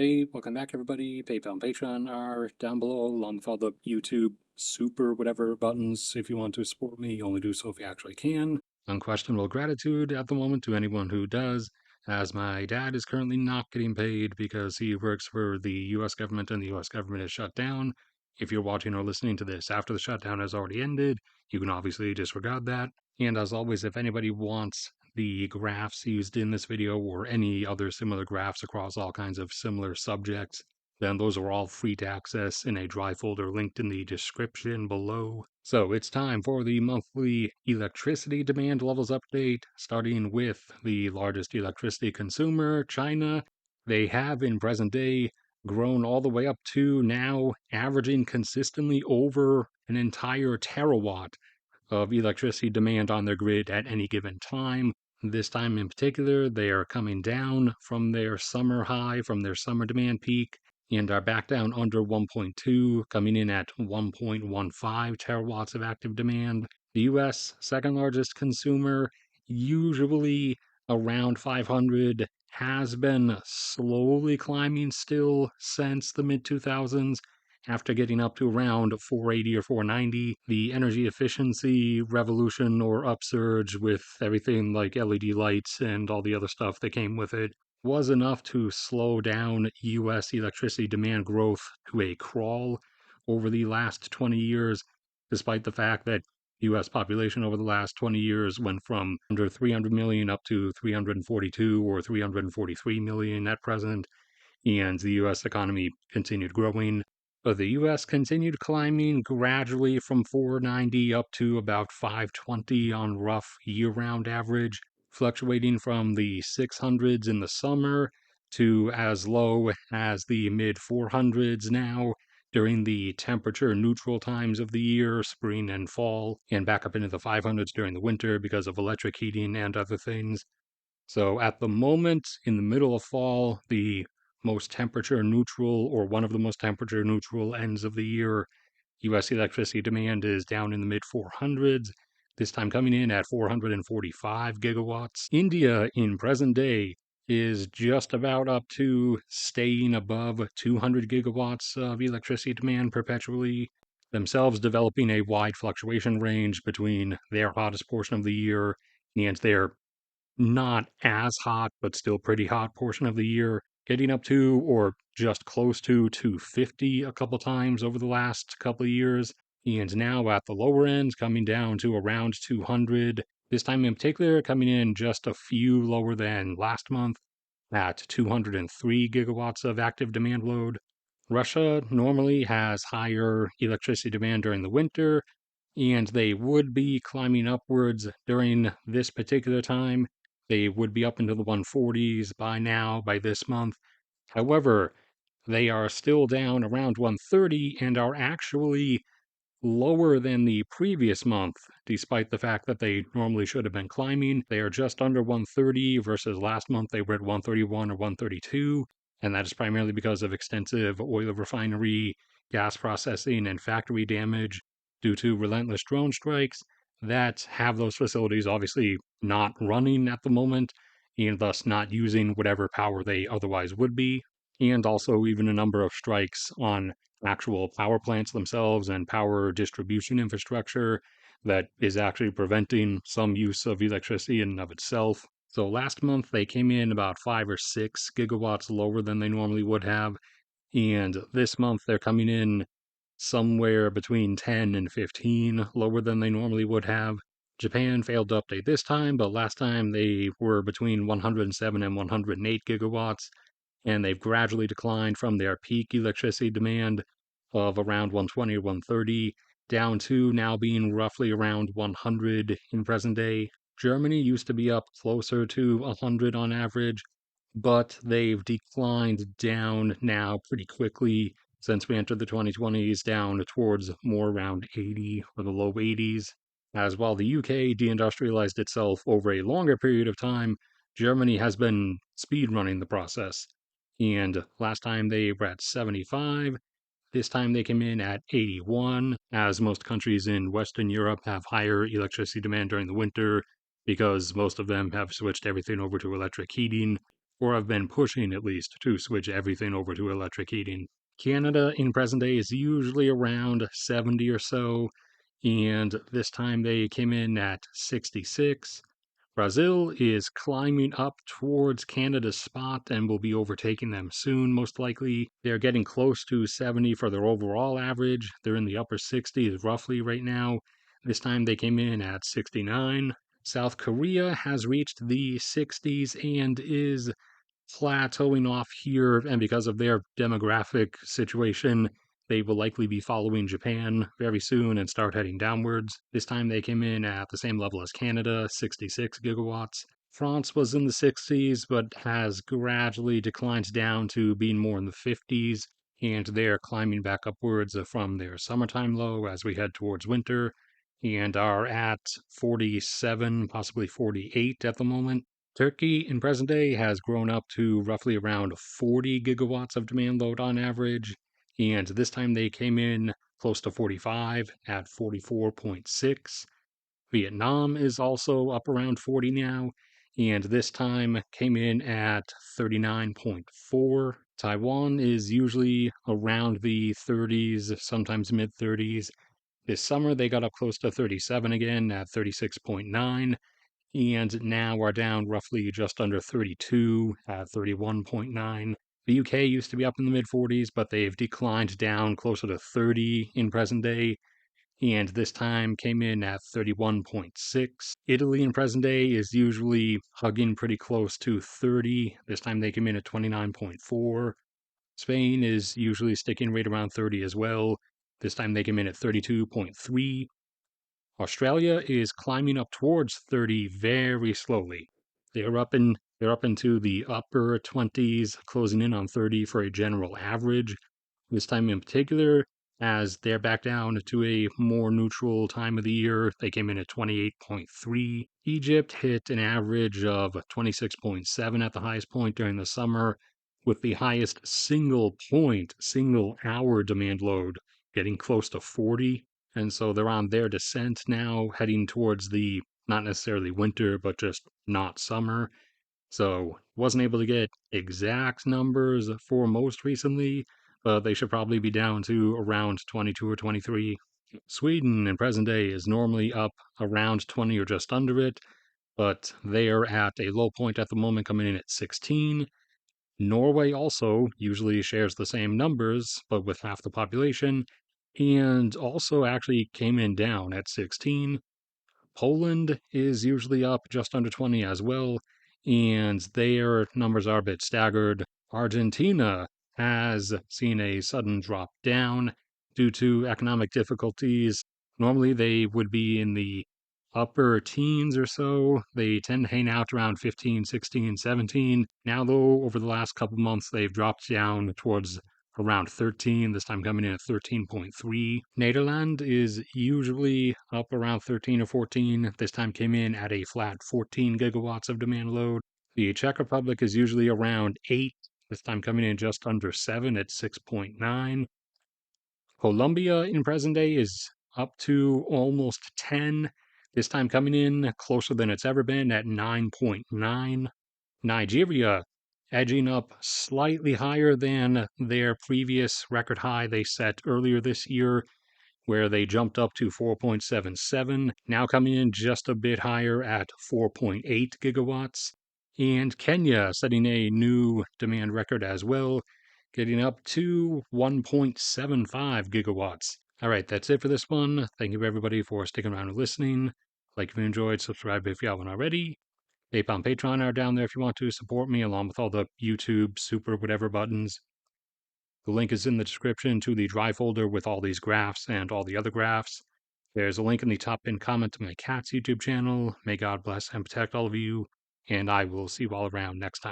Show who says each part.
Speaker 1: Hey, welcome back everybody. PayPal and Patreon are down below, along with all the YouTube super whatever buttons. If you want to support me, only do so if you actually can. Unquestionable gratitude at the moment to anyone who does, as my dad is currently not getting paid because he works for the US government and the US government is shut down. If you're watching or listening to this after the shutdown has already ended, you can obviously disregard that. And as always, if anybody wants the graphs used in this video or any other similar graphs across all kinds of similar subjects, then those are all free to access in a Drive folder linked in the description below. So it's time for the monthly electricity demand levels update, starting with the largest electricity consumer, China. They have in present day grown all the way up to now averaging consistently over an entire terawatt of electricity demand on their grid at any given time. This time in particular, they are coming down from their summer high, from their summer demand peak, and are back down under 1.2, coming in at 1.15 terawatts of active demand. The US, second largest consumer, usually around 500, has been slowly climbing still since the mid 2000s after getting up to around 480 or 490, the energy efficiency revolution or upsurge with everything like LED lights and all the other stuff that came with it was enough to slow down US electricity demand growth to a crawl over the last 20 years, despite the fact that US population over the last 20 years went from under 300 million up to 342 or 343 million at present, and the US economy continued growing. But the US continued climbing gradually from 490 up to about 520 on rough year-round average, fluctuating from the 600s in the summer to as low as the mid 400s now during the temperature neutral times of the year, spring and fall, and back up into the 500s during the winter because of electric heating and other things. So at the moment, in the middle of fall, the most temperature neutral or one of the most temperature neutral ends of the year, US electricity demand is down in the mid 400s, this time coming in at 445 gigawatts. India in present day is just about up to staying above 200 gigawatts of electricity demand perpetually, themselves developing a wide fluctuation range between their hottest portion of the year and their not as hot, but still pretty hot portion of the year, getting up to or just close to 250 a couple times over the last couple of years. And now at the lower end, coming down to around 200. This time in particular, coming in just a few lower than last month at 203 gigawatts of active demand load. Russia normally has higher electricity demand during the winter, and they would be climbing upwards during this particular time. They would be up into the 140s by now, by this month. However, they are still down around 130 and are actually lower than the previous month, despite the fact that they normally should have been climbing. They are just under 130 versus last month they were at 131 or 132, and that is primarily because of extensive oil refinery, gas processing, and factory damage due to relentless drone strikes that have those facilities obviously not running at the moment, and thus not using whatever power they otherwise would be, and also even a number of strikes on actual power plants themselves and power distribution infrastructure that is actually preventing some use of electricity in and of itself. So last month they came in about 5 or 6 gigawatts lower than they normally would have, and this month they're coming in somewhere between 10 and 15 lower than they normally would have. Japan failed to update this time, but last time they were between 107 and 108 gigawatts, and they've gradually declined from their peak electricity demand of around 120 or 130 down to now being roughly around 100 in present day. Germany used to be up closer to 100 on average, but they've declined down now pretty quickly since we entered the 2020s, down towards more around 80 or the low 80s. As while the UK deindustrialized itself over a longer period of time, Germany has been speedrunning the process. And last time they were at 75. This time they came in at 81, as most countries in Western Europe have higher electricity demand during the winter because most of them have switched everything over to electric heating or have been pushing at least to switch everything over to electric heating. Canada in present day is usually around 70 or so, and this time they came in at 66. Brazil is climbing up towards Canada's spot and will be overtaking them soon, most likely. They're getting close to 70 for their overall average. They're in the upper 60s roughly right now. This time they came in at 69. South Korea has reached the 60s and is plateauing off here, and because of their demographic situation, they will likely be following Japan very soon and start heading downwards. This time they came in at the same level as Canada, 66 gigawatts. France was in the 60s, but has gradually declined down to being more in the 50s, and they're climbing back upwards from their summertime low as we head towards winter, and are at 47, possibly 48 at the moment. Turkey in present day has grown up to roughly around 40 gigawatts of demand load on average, and this time they came in close to 45 at 44.6. Vietnam is also up around 40 now, and this time came in at 39.4. Taiwan is usually around the 30s, sometimes mid 30s. This summer they got up close to 37 again at 36.9, and now are down roughly just under 32 at 31.9. The UK used to be up in the mid 40s, but they've declined down closer to 30 in present day, and this time came in at 31.6. Italy in present day is usually hugging pretty close to 30. This time they came in at 29.4. Spain is usually sticking right around 30 as well. This time they came in at 32.3. Australia is climbing up towards 30 very slowly. They're up into the upper 20s, closing in on 30 for a general average. This time in particular, as they're back down to a more neutral time of the year, they came in at 28.3. Egypt hit an average of 26.7 at the highest point during the summer, with the highest single hour demand load getting close to 40. And so they're on their descent now, heading towards the not necessarily winter, but just not summer. So wasn't able to get exact numbers for most recently, but they should probably be down to around 22 or 23. Sweden in present day is normally up around 20 or just under it, but they are at a low point at the moment, coming in at 16. Norway also usually shares the same numbers, but with half the population, and also actually came in down at 16. Poland is usually up just under 20 as well, and their numbers are a bit staggered. Argentina has seen a sudden drop down due to economic difficulties. Normally, they would be in the upper teens or so. They tend to hang out around 15, 16, 17. Now, though, over the last couple months, they've dropped down towards around 13, this time coming in at 13.3. Nederland is usually up around 13 or 14. This time came in at a flat 14 gigawatts of demand load. The Czech Republic is usually around 8, this time coming in just under 7 at 6.9. Colombia in present day is up to almost 10, this time coming in closer than it's ever been at 9.9. Nigeria edging up slightly higher than their previous record high they set earlier this year, where they jumped up to 4.77, now coming in just a bit higher at 4.8 gigawatts. And Kenya setting a new demand record as well, getting up to 1.75 gigawatts. All right, that's it for this one. Thank you everybody for sticking around and listening. Like if you enjoyed, subscribe if you haven't already. PayPal and Patreon are down there if you want to support me, along with all the YouTube, super, whatever buttons. The link is in the description to the drive folder with all these graphs and all the other graphs. There's a link in the top pinned comment to my cat's YouTube channel. May God bless and protect all of you, and I will see you all around next time.